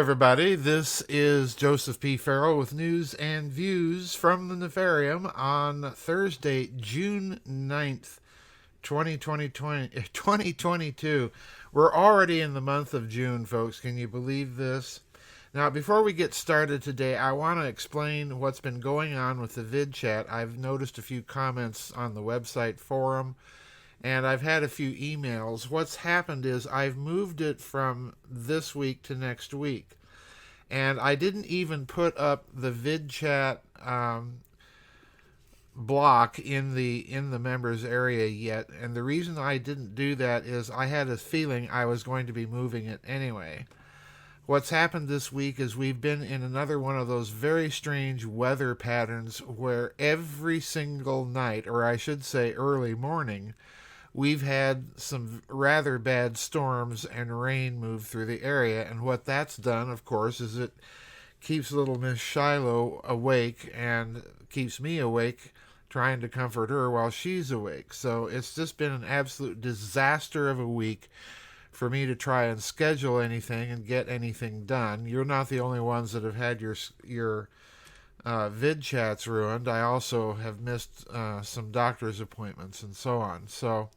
everybody. This is Joseph P. Farrell with news and views from the Nefarium on Thursday, June 9th, 2022. We're already in the month of June, folks. Can you believe this? Now, before we get started today, I want to explain what's been going on with the vid chat. I've noticed a few comments on the website forum, and I've had a few emails. What's happened is I've moved it from this week to next week. And I didn't even put up the vid chat block in the members area yet. And the reason I didn't do that is I had a feeling I was going to be moving it anyway. What's happened this week is we've been in another one of those very strange weather patterns where every single night, or I should say early morning, we've had some rather bad storms and rain move through the area. And what that's done, of course, is it keeps little Miss Shiloh awake and keeps me awake trying to comfort her while she's awake. So it's just been an absolute disaster of a week for me to try and schedule anything and get anything done. You're not the only ones that have had your vid chats ruined. I also have missed some doctor's appointments and so on. So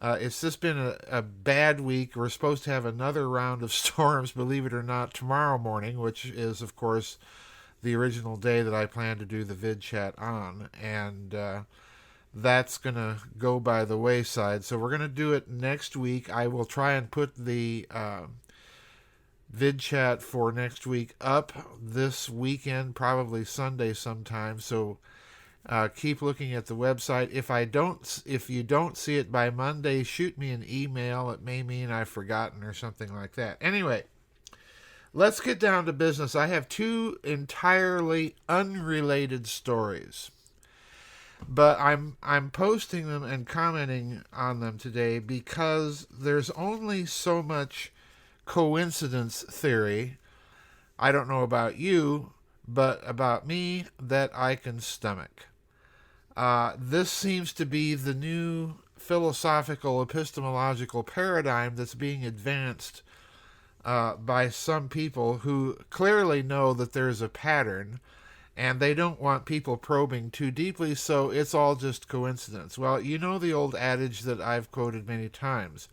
it's just been a bad week. We're supposed to have another round of storms, believe it or not, tomorrow morning, which is, of course, the original day that I plan to do the vid chat on. And that's going to go by the wayside. So we're going to do it next week. I will try and put the vid chat for next week up this weekend, probably Sunday sometime. So keep looking at the website. If you don't see it by Monday, shoot me an email. It may mean I've forgotten or something like that. Anyway, let's get down to business. I have two entirely unrelated stories, but I'm posting them and commenting on them today because there's only so much coincidence theory, I don't know about you, but about me, that I can stomach. This seems to be the new philosophical epistemological paradigm that's being advanced by some people who clearly know that there's a pattern and they don't want people probing too deeply, so it's all just coincidence. Well, you know the old adage that I've quoted many times.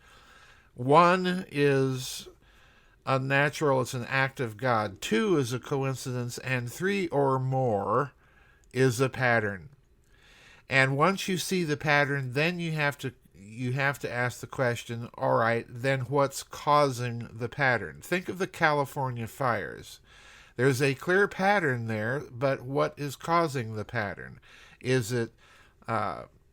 One is unnatural, it's an act of God. Two is a coincidence, and three or more is a pattern. And once you see the pattern, then you have to ask the question, all right, then what's causing the pattern? Think of the California fires. There's a clear pattern there, but what is causing the pattern? Is it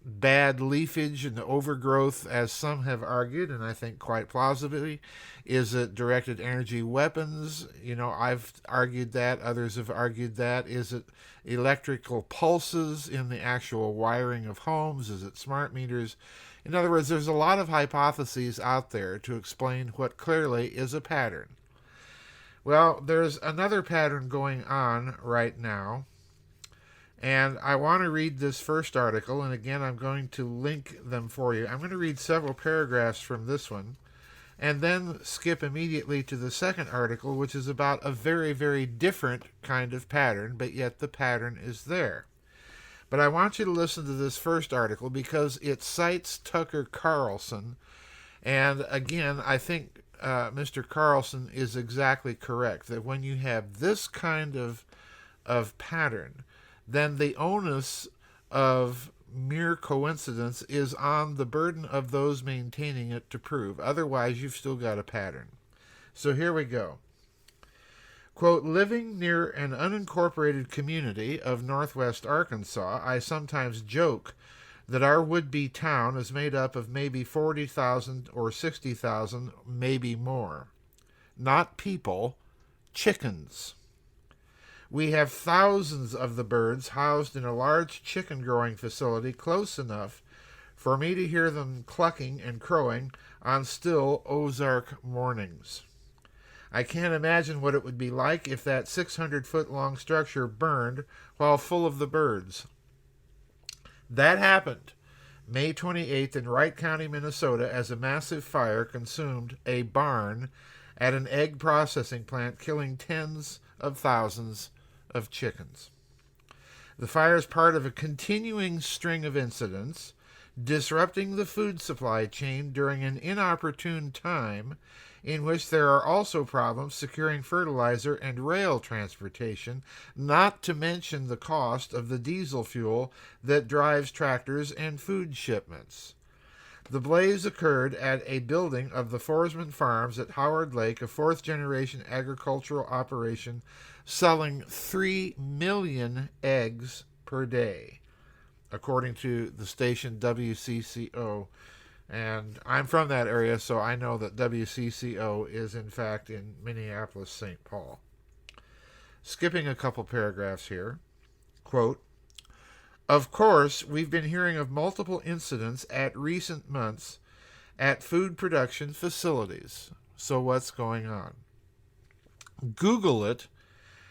bad leafage and overgrowth, as some have argued, and I think quite plausibly? Is it directed energy weapons? You know, I've argued that. Others have argued that. Is it electrical pulses in the actual wiring of homes? Is it smart meters? In other words, there's a lot of hypotheses out there to explain what clearly is a pattern. Well, there's another pattern going on right now, and I want to read this first article, and again, I'm going to link them for you. I'm going to read several paragraphs from this one, and then skip immediately to the second article, which is about a very, very different kind of pattern, but yet the pattern is there. But I want you to listen to this first article because it cites Tucker Carlson, and again, I think Mr. Carlson is exactly correct, that when you have this kind of pattern, then the onus of mere coincidence is on the burden of those maintaining it to prove. Otherwise, you've still got a pattern. So here we go. Quote, living near an unincorporated community of northwest Arkansas, I sometimes joke that our would-be town is made up of maybe 40,000 or 60,000, maybe more. Not people, chickens. We have thousands of the birds housed in a large chicken-growing facility close enough for me to hear them clucking and crowing on still Ozark mornings. I can't imagine what it would be like if that 600-foot-long structure burned while full of the birds. That happened May 28th in Wright County, Minnesota, as a massive fire consumed a barn at an egg processing plant, killing tens of thousands of chickens. The fire is part of a continuing string of incidents disrupting the food supply chain during an inopportune time in which there are also problems securing fertilizer and rail transportation, not to mention the cost of the diesel fuel that drives tractors and food shipments. The blaze occurred at a building of the Forsman Farms at Howard Lake, a fourth-generation agricultural operation selling 3 million eggs per day, according to the station WCCO. And I'm from that area, so I know that WCCO is, in fact, in Minneapolis, St. Paul. Skipping a couple paragraphs here. Quote, "Of course, we've been hearing of multiple incidents at recent months at food production facilities. So what's going on? Google it,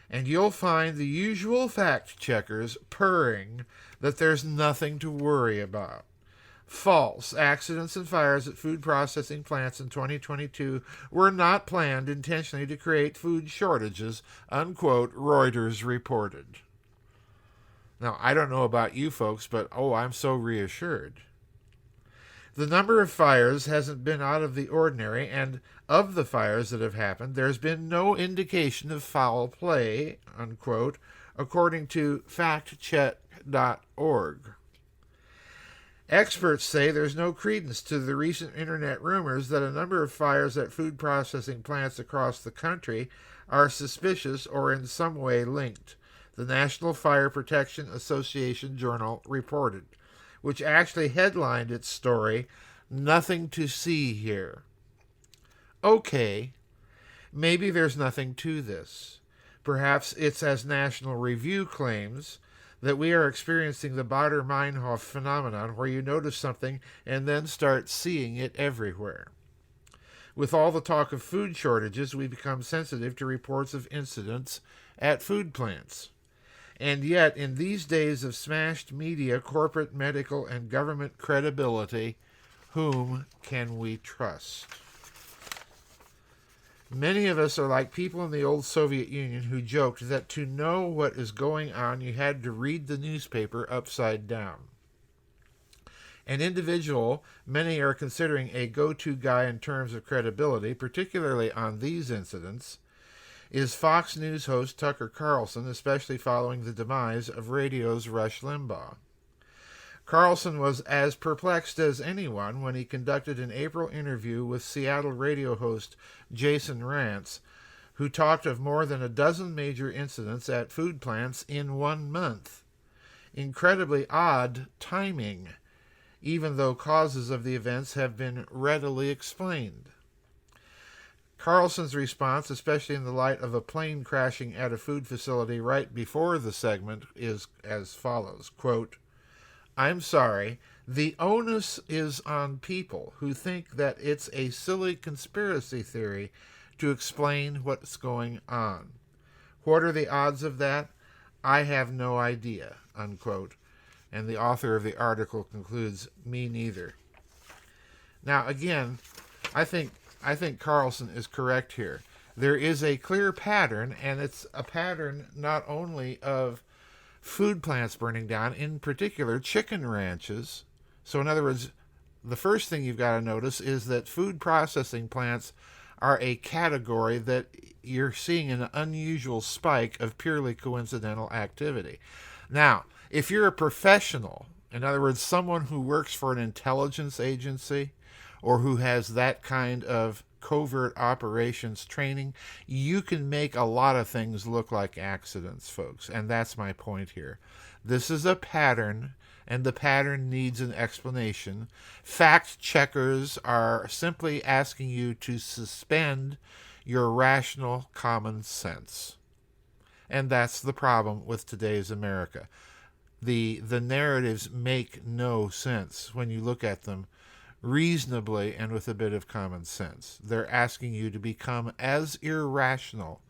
and you'll find the usual fact checkers purring that there's nothing to worry about. False. Accidents and fires at food processing plants in 2022 were not planned intentionally to create food shortages," unquote, Reuters reported. Now, I don't know about you folks, but I'm so reassured. The number of fires hasn't been out of the ordinary, and of the fires that have happened, there's been no indication of foul play, unquote, according to factcheck.org. Experts say there's no credence to the recent internet rumors that a number of fires at food processing plants across the country are suspicious or in some way linked, the National Fire Protection Association Journal reported, which actually headlined its story, "Nothing to see here." Okay, maybe there's nothing to this. Perhaps it's as National Review claims, that we are experiencing the Baader-Meinhof phenomenon, where you notice something and then start seeing it everywhere. With all the talk of food shortages, we become sensitive to reports of incidents at food plants. And yet, in these days of smashed media, corporate, medical, and government credibility, whom can we trust? Many of us are like people in the old Soviet Union who joked that to know what is going on, you had to read the newspaper upside down. An individual many are considering a go-to guy in terms of credibility, particularly on these incidents, is Fox News host Tucker Carlson, especially following the demise of radio's Rush Limbaugh. Carlson was as perplexed as anyone when he conducted an April interview with Seattle radio host Jason Rantz, who talked of more than a dozen major incidents at food plants in 1 month. Incredibly odd timing, even though causes of the events have been readily explained. Carlson's response, especially in the light of a plane crashing at a food facility right before the segment, is as follows, quote, "I'm sorry, the onus is on people who think that it's a silly conspiracy theory to explain what's going on. What are the odds of that? I have no idea," unquote. And the author of the article concludes, "Me neither." Now, again, I think Carlson is correct here. There is a clear pattern, and it's a pattern not only of food plants burning down, in particular chicken ranches. So in other words, the first thing you've got to notice is that food processing plants are a category that you're seeing an unusual spike of purely coincidental activity. Now, if you're a professional, in other words, someone who works for an intelligence agency or who has that kind of covert operations training, you can make a lot of things look like accidents, folks. And that's my point here. This is a pattern, and the pattern needs an explanation. Fact checkers are simply asking you to suspend your rational common sense. And that's the problem with today's America. The narratives make no sense when you look at them reasonably and with a bit of common sense. They're asking you to become as irrational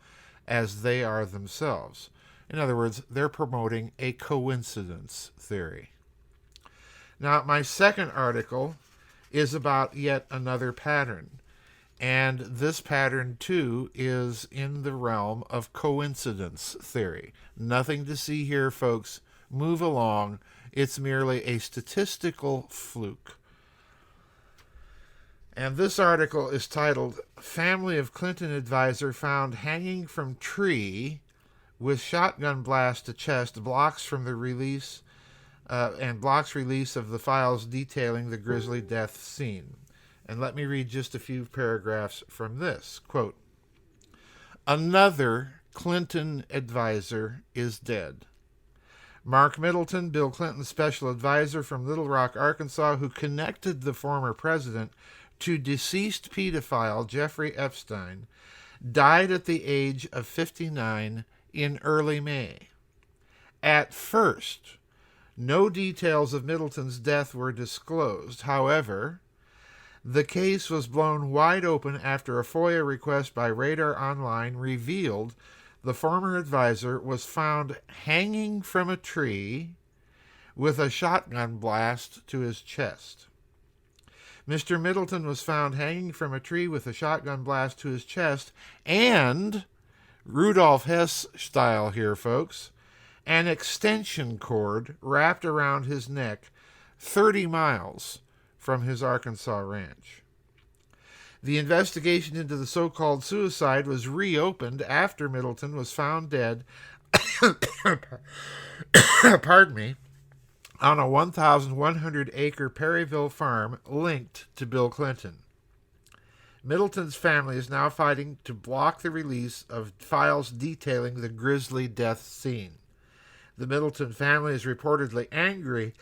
as they are themselves. In other words, they're promoting a coincidence theory. Now, my second article is about yet another pattern. And this pattern, too, is in the realm of coincidence theory. Nothing to see here, folks. Move along. It's merely a statistical fluke. And this article is titled, Family of Clinton Advisor Found Hanging from Tree with Shotgun Blast to Chest Blocks from the Release and blocks release of the files detailing the grisly death scene. And let me read just a few paragraphs from this. Quote, another Clinton advisor is dead. Mark Middleton, Bill Clinton's special advisor from Little Rock, Arkansas, who connected the former president to deceased pedophile Jeffrey Epstein, died at the age of 59 in early May. At first, no details of Middleton's death were disclosed. However, the case was blown wide open after a FOIA request by Radar Online revealed the former advisor was found hanging from a tree with a shotgun blast to his chest. Mr. Middleton was found hanging from a tree with a shotgun blast to his chest and, Rudolf Hess style here, folks, an extension cord wrapped around his neck 30 miles from his Arkansas ranch. The investigation into the so-called suicide was reopened after Middleton was found dead pardon me, on a 1,100-acre Perryville farm linked to Bill Clinton. Middleton's family is now fighting to block the release of files detailing the grisly death scene. The Middleton family is reportedly angry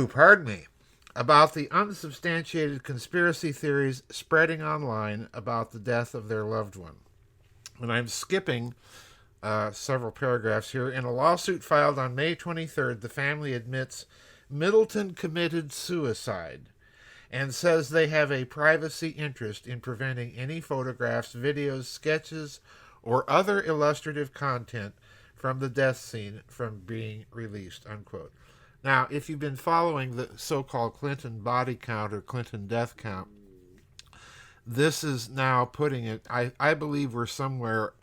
pardon me, about the unsubstantiated conspiracy theories spreading online about the death of their loved one. And I'm skipping several paragraphs here. In a lawsuit filed on May 23rd, the family admits Middleton committed suicide and says they have a privacy interest in preventing any photographs, videos, sketches, or other illustrative content from the death scene from being released, unquote. Now, if you've been following the so-called Clinton body count or Clinton death count, this is now putting it, I believe we're somewhere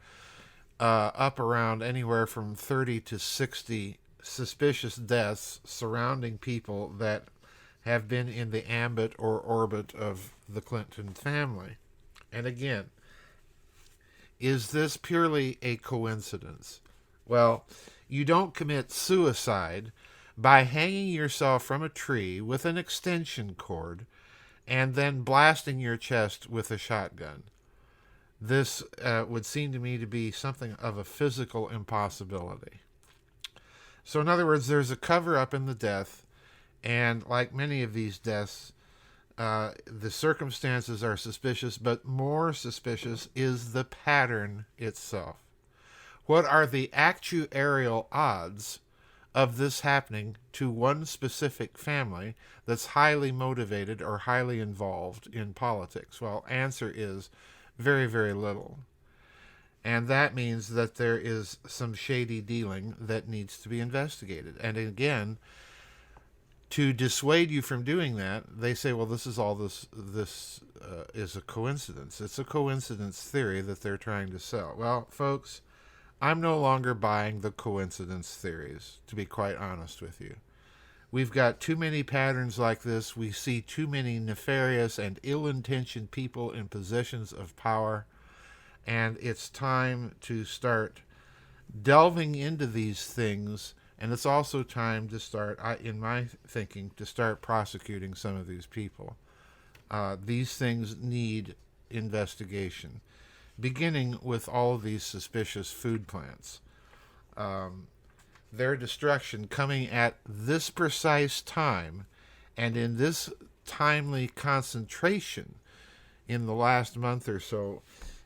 up around anywhere from 30 to 60 suspicious deaths surrounding people that have been in the ambit or orbit of the Clinton family. And again, is this purely a coincidence? Well, you don't commit suicide by hanging yourself from a tree with an extension cord and then blasting your chest with a shotgun. This would seem to me to be something of a physical impossibility. So in other words, there's a cover-up in the death, and like many of these deaths, the circumstances are suspicious, but more suspicious is the pattern itself. What are the actuarial odds of this happening to one specific family that's highly motivated or highly involved in politics? Well, answer is very, very little. And that means that there is some shady dealing that needs to be investigated. And again, to dissuade you from doing that, they say, well, this is a coincidence. It's a coincidence theory that they're trying to sell. Well, folks, I'm no longer buying the coincidence theories, to be quite honest with you. We've got too many patterns like this. We see too many nefarious and ill-intentioned people in positions of power, and it's time to start delving into these things, and it's also time to start, in my thinking, to start prosecuting some of these people. These things need investigation, beginning with all of these suspicious food plants. Their destruction coming at this precise time and in this timely concentration in the last month or so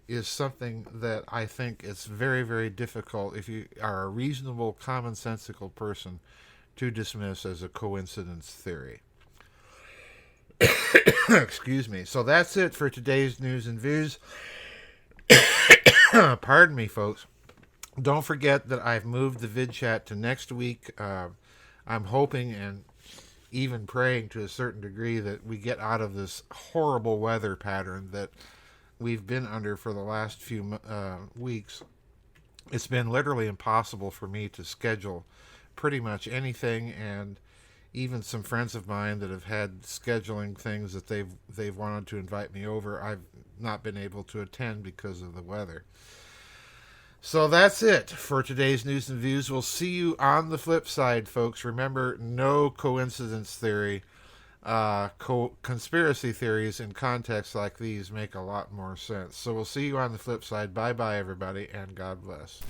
is something that I think is very, very difficult, if you are a reasonable, commonsensical person, to dismiss as a coincidence theory. Excuse me. So that's it for today's news and views. Pardon me, folks. Don't forget that I've moved the vid chat to next week. I'm hoping and even praying to a certain degree that we get out of this horrible weather pattern that we've been under for the last few weeks. It's been literally impossible for me to schedule pretty much anything, and even some friends of mine that have had scheduling things that they've wanted to invite me over, I've not been able to attend because of the weather. So that's it for today's news and views. We'll see you on the flip side, folks. Remember, no coincidence theory. Conspiracy theories in contexts like these make a lot more sense. So we'll see you on the flip side. Bye-bye, everybody, and God bless.